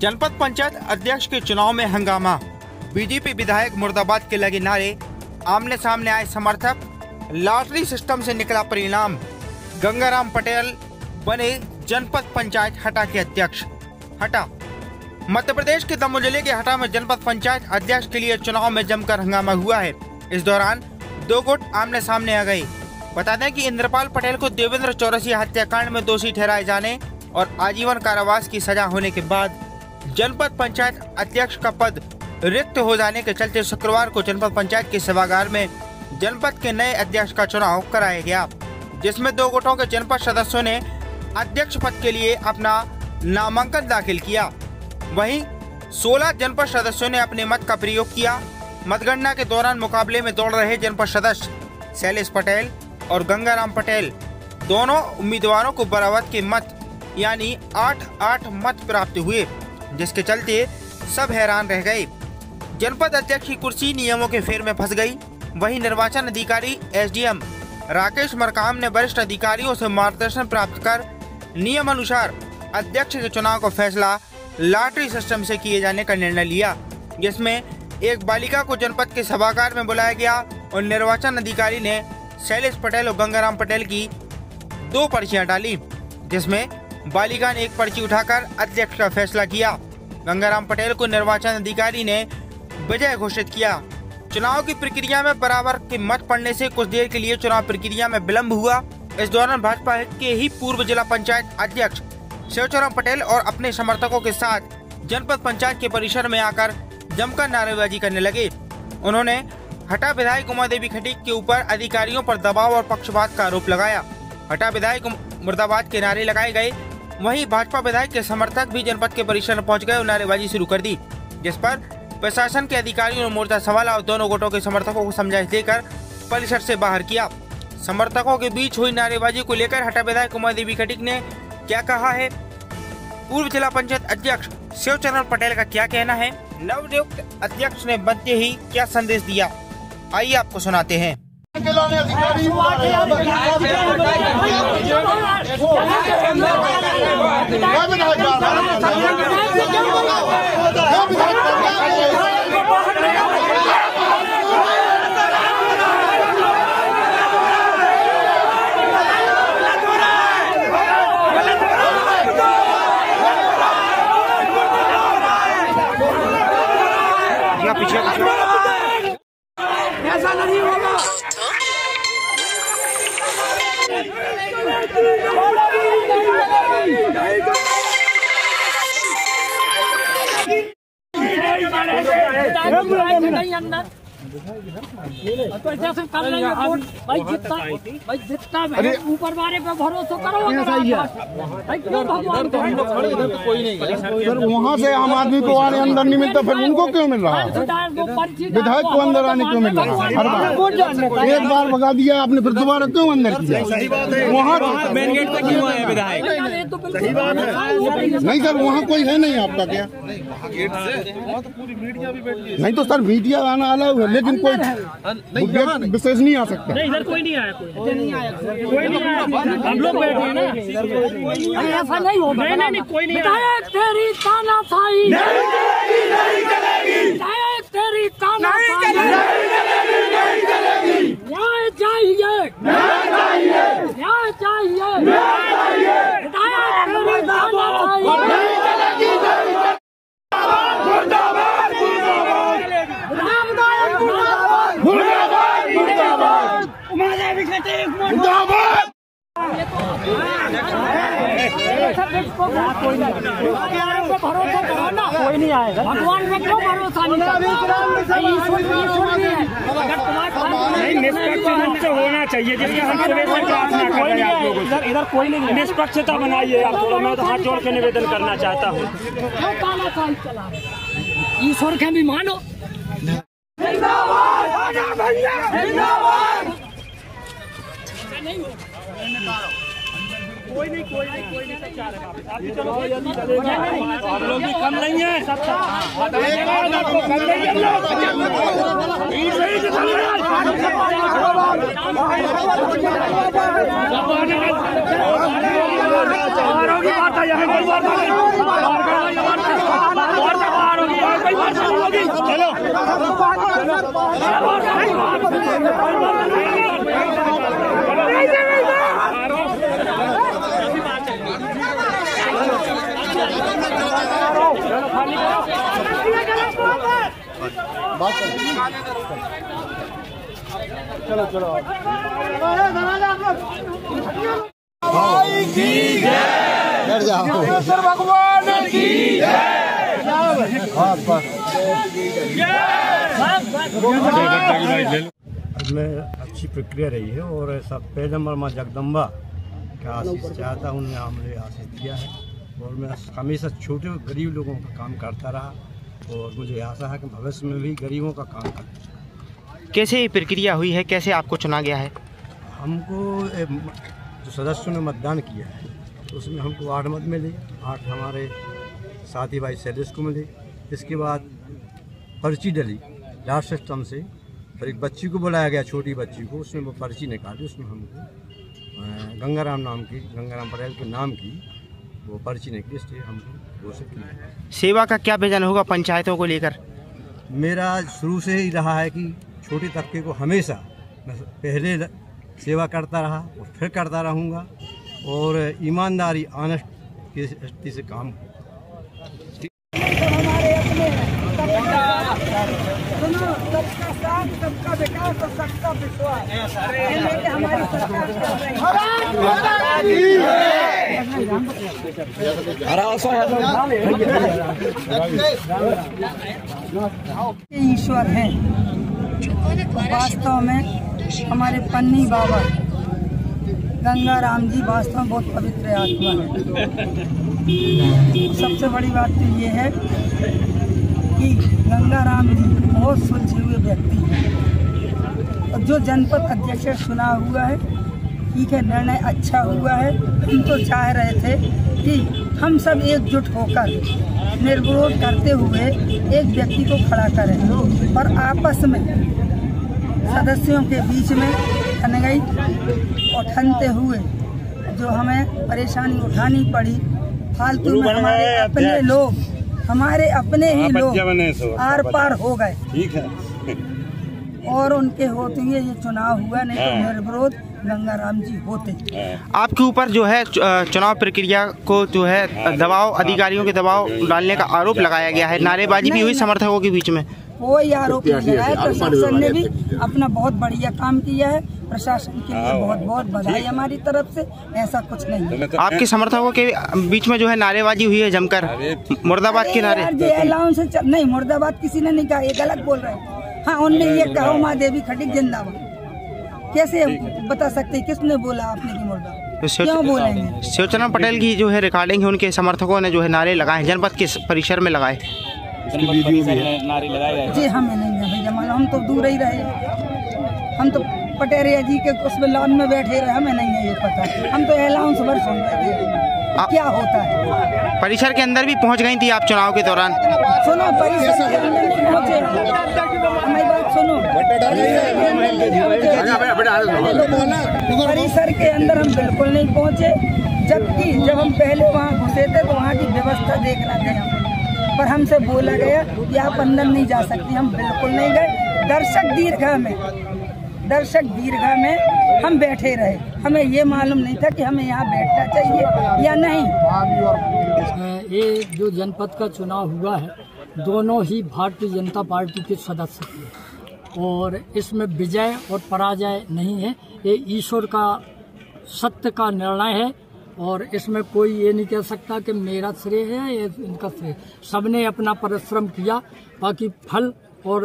जनपद पंचायत अध्यक्ष के चुनाव में हंगामा। बीजेपी विधायक मुर्दाबाद के लगे नारे, आमने सामने आए समर्थक, लॉटरी सिस्टम से निकला परिणाम। गंगाराम पटेल बने जनपद पंचायत हटा के अध्यक्ष। हटा मध्य प्रदेश के दमोह जिले के हटा में जनपद पंचायत अध्यक्ष के लिए चुनाव में जमकर हंगामा हुआ है। इस दौरान दो गुट आमने सामने आ गए। बता दें कि इंद्रपाल पटेल को देवेंद्र चौरसिया हत्याकांड में दोषी ठहराए जाने और आजीवन कारावास की सजा होने के बाद जनपद पंचायत अध्यक्ष का पद रिक्त हो जाने के चलते शुक्रवार को जनपद पंचायत के सभागार में जनपद के नए अध्यक्ष का चुनाव कराया गया, जिसमें दो गुटों के जनपद सदस्यों ने अध्यक्ष पद के लिए अपना नामांकन दाखिल किया। वहीं 16 जनपद सदस्यों ने अपने मत का प्रयोग किया। मतगणना के दौरान मुकाबले में दौड़ रहे जनपद सदस्य शैलेश पटेल और गंगाराम पटेल दोनों उम्मीदवारों को बराबर के मत यानी 8-8 मत प्राप्त हुए, जिसके चलते सब हैरान रह गए। जनपद अध्यक्ष की कुर्सी नियमों के फेर में फंस गई। वहीं निर्वाचन अधिकारी एसडीएम राकेश मरकाम ने वरिष्ठ अधिकारियों से मार्गदर्शन प्राप्त कर नियम अनुसार अध्यक्ष के चुनाव का फैसला लॉटरी सिस्टम से किए जाने का निर्णय लिया, जिसमें एक बालिका को जनपद के सभागार में बुलाया गया और निर्वाचन अधिकारी ने शैलेश पटेल और गंगाराम पटेल की 2 पर्चियां डाली, जिसमें बालिका ने 1 पर्ची उठाकर अध्यक्ष का फैसला किया। गंगाराम पटेल को निर्वाचन अधिकारी ने विजय घोषित किया। चुनाव की प्रक्रिया में बराबर के मत पड़ने से कुछ देर के लिए चुनाव प्रक्रिया में विलम्ब हुआ। इस दौरान भाजपा के ही पूर्व जिला पंचायत अध्यक्ष शिवचरण पटेल और अपने समर्थकों के साथ जनपद पंचायत के परिसर में आकर जमकर नारेबाजी करने लगे। उन्होंने हटा विधायक उमा देवी खटीक के ऊपर अधिकारियों पर दबाव और पक्षपात का आरोप लगाया। हटा विधायक मुर्दाबाद के नारे लगाए गए। वहीं भाजपा विधायक के समर्थक भी जनपद के परिसर में पहुंच गए और नारेबाजी शुरू कर दी, जिस पर प्रशासन के अधिकारियों ने मोर्चा संभाला और दोनों गुटों के समर्थकों को समझाइश देकर परिसर से बाहर किया। समर्थकों के बीच हुई नारेबाजी को लेकर हटा विधायक उमा देवी खटीक ने क्या कहा है, पूर्व जिला पंचायत अध्यक्ष शिवचरण पटेल का क्या कहना है, नवनियुक्त अध्यक्ष ने बनते ही क्या संदेश दिया, आइए आपको सुनाते हैं। ऐसा नहीं होगा। ऊपर वाले पे भरोसा करो। वहाँ से आम आदमी को आने अंदर नहीं मिलता, फिर उनको क्यों मिल रहा है? विधायक को अंदर आने क्यों मिल रहा है? एक बार भगा दिया आपने, फिर दोबारा क्यों अंदर किया? वहाँ मेन गेट तक क्यों आए विधायक? नहीं सर, वहाँ कोई है नहीं आपका क्या? नहीं तो सर मीडिया आना अलग है, लेकिन कोई विशेष नहीं आ सकता। नहीं इधर कोई नहीं आया, कोई नहीं आया, हम लोग बैठे हैं ना। ऐसा नहीं होगा। नहीं कोई नहीं आया। तेरी तानाशाही नहीं चलेगी, तेरी तानाशाही नहीं चलेगी। न्याय चाहिए, न्याय चाहिए, न्याय चाहिए, न्याय चाहिए। तेरी तानाशाही नहीं चलेगी। मुर्दाबाद, मुर्दाबाद, मुर्दाबाद, मुर्दाबाद, उमा देवी खटीक मुर्दाबाद। भरोसा करो ना, कोई नहीं आएगा। भगवान पे क्यों भरोसा नहीं? निष्पक्ष रूप से होना चाहिए, जिसके हम प्रार्थना कर रहे हैं आप लोगों से। इधर कोई नहीं, निष्पक्षता बनाइए आप थोड़ा। मैं तो हाथ जोड़ के निवेदन करना चाहता हूँ। ईश्वर के भी मानो। कोई नहीं चलो, आप लोग भी कम नहीं है, सब बात है। चलो चलो भगवान की में अच्छी प्रक्रिया रही है और सब पैगम्बर माँ जगदम्बा का आशीष चाहता हूँ, उन्हें हमने आशीष दिया है और मैं हमेशा छोटे गरीब लोगों का काम करता रहा और मुझे आशा है कि भविष्य में भी गरीबों का काम करूँ। कैसे ये प्रक्रिया हुई है, कैसे आपको चुना गया है? हमको जो सदस्यों ने मतदान किया है तो उसमें हमको 8 मत मिले, 8 हमारे साथी भाई सैलिस को मिले। इसके बाद पर्ची डली लास्ट सिस्टम से, फिर एक बच्ची को बुलाया गया, छोटी बच्ची को, उसने वो पर्ची निकाली, उसमें हमको गंगाराम पटेल के नाम की वो पर्ची निकली, इसलिए हमको घोषित किया। सेवा का क्या विजन होगा पंचायतों को लेकर? मेरा शुरू से ही रहा है कि छोटे तबके को हमेशा मैं पहले सेवा करता रहा और फिर करता रहूँगा और ईमानदारी ऑनेस्ट की दृष्टि से काम सबका साथ, सबका विकास और सबका विश्वास हमारी ईश्वर है। वास्तव में हमारे पन्नी बाबा गंगाराम जी वास्तव में बहुत पवित्र आत्मा है। सबसे बड़ी बात तो ये है कि गंगाराम जी बहुत सुलझे हुए व्यक्ति हैं और जो जनपद अध्यक्ष चुनाव हुआ है, ठीक है, निर्णय अच्छा हुआ है। हम तो चाह रहे थे कि हम सब एकजुट होकर निर्विरोध करते हुए एक व्यक्ति को खड़ा करें, पर आपस में सदस्यों के बीच में ठनगई और ठनते हुए जो हमें परेशानी उठानी पड़ी, फालतू में हमारे अपने ही लोग आर पार हो गए। ठीक है। और उनके होते हुए ये चुनाव हुआ, नहीं तो निर्विरोध गंगाराम जी होते। आपके ऊपर जो है चुनाव प्रक्रिया को जो है दबाव, अधिकारियों के दबाव डालने का आरोप लगाया गया है, नारेबाजी भी हुई समर्थकों के बीच में। कोई आरोप नहीं लगाया। प्रशासन ने भी अपना बहुत बढ़िया काम किया है, प्रशासन के लिए बहुत बहुत बधाई हमारी तरफ से। ऐसा कुछ नहीं है। आपके समर्थकों के बीच में जो है नारेबाजी हुई है जमकर, मुर्दाबाद के नारे। नहीं, मुर्दाबाद किसी ने नहीं कहा, ये गलत बोल रहे हैं। हाँ, उनने ये कहा माँ देवी खटीक जिंदाबाद। कैसे बता सकते किसने बोला आपने की मुर्दाबाद? क्यों बोलेंगे? शिवचरण पटेल की जो है रिकॉर्डिंग है, उनके समर्थकों ने जो है नारे लगाए, जनपद के परिसर में लगाए। नारे लगाए गए जी, हमें नहीं है भैया, हम तो दूर ही रहे। हम तो पटेरिया जी के उसमें लॉन में बैठे रहे, हमें नहीं है ये पता। हम तो अनाउंस भर सुन रहे थे क्या होता है। परिसर के अंदर भी पहुंच गई थी आप चुनाव के दौरान? सुनो, परिसर के अंदर नहीं पहुंचे, हमारी बात सुनो। परिसर के अंदर हम बिल्कुल नहीं पहुंचे, जबकि जब हम पहले वहाँ घुसे थे तो वहाँ की व्यवस्था देखना थे हमें, पर हमसे बोला गया कि आप अंदर नहीं जा सकती। हम बिल्कुल नहीं गए। दर्शक दीर्घा में हम बैठे रहे। हमें ये मालूम नहीं था कि हमें यहाँ बैठना चाहिए या नहीं। ये जो जनपद का चुनाव हुआ है, दोनों ही भारतीय जनता पार्टी के सदस्य थे और इसमें विजय और पराजय नहीं है, ये ईश्वर का सत्य का निर्णय है और इसमें कोई ये नहीं कह सकता कि मेरा श्रेय है या इनका श्रेय। सबने अपना परिश्रम किया, बाकी फल और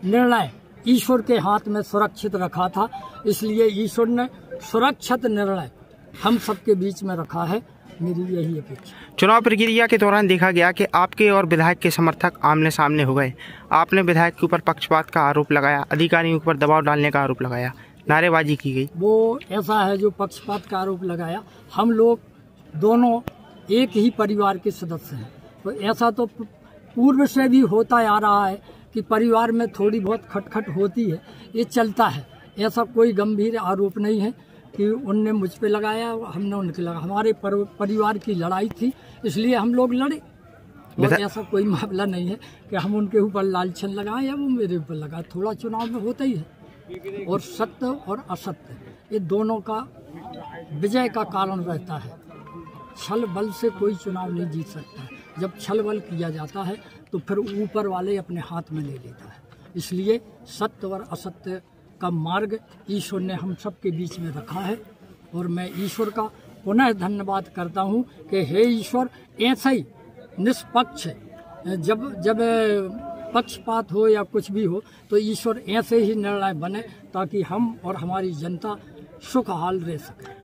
निर्णय ईश्वर के हाथ में सुरक्षित रखा था, इसलिए ईश्वर ने सुरक्षित निर्णय हम सबके बीच में रखा है। मेरी यही अपेक्षा। चुनाव प्रक्रिया के दौरान देखा गया कि आपके और विधायक के समर्थक आमने सामने हो गए। आपने विधायक के ऊपर पक्षपात का आरोप लगाया, अधिकारियों के ऊपर दबाव डालने का आरोप लगाया, नारेबाजी की गई। वो ऐसा है जो पक्षपात का आरोप लगाया। हम लोग दोनों एक ही परिवार के सदस्य हैं, तो ऐसा तो पूर्व से भी होता आ रहा है कि परिवार में थोड़ी बहुत खटखट होती है, ये चलता है। ऐसा कोई गंभीर आरोप नहीं है कि उनने मुझ पे लगाया, हमने उनके लगाया। हमारे परिवार की लड़ाई थी, इसलिए हम लोग लड़े। और ऐसा कोई मामला नहीं है कि हम उनके ऊपर लालछन लगाएं या वो मेरे ऊपर लगाए। थोड़ा चुनाव में होता ही है, और सत्य और असत्य ये दोनों का विजय का कारण रहता है। छल बल से कोई चुनाव नहीं जीत सकता है। जब छल बल किया जाता है तो फिर ऊपर वाले अपने हाथ में ले लेता है। इसलिए सत्य और असत्य का मार्ग ईश्वर ने हम सब के बीच में रखा है, और मैं ईश्वर का पुनः धन्यवाद करता हूँ कि हे ईश्वर, ऐसा ही निष्पक्ष जब पक्षपात हो या कुछ भी हो तो ईश्वर ऐसे ही निर्णय बने ताकि हम और हमारी जनता सुखहाल रह सके।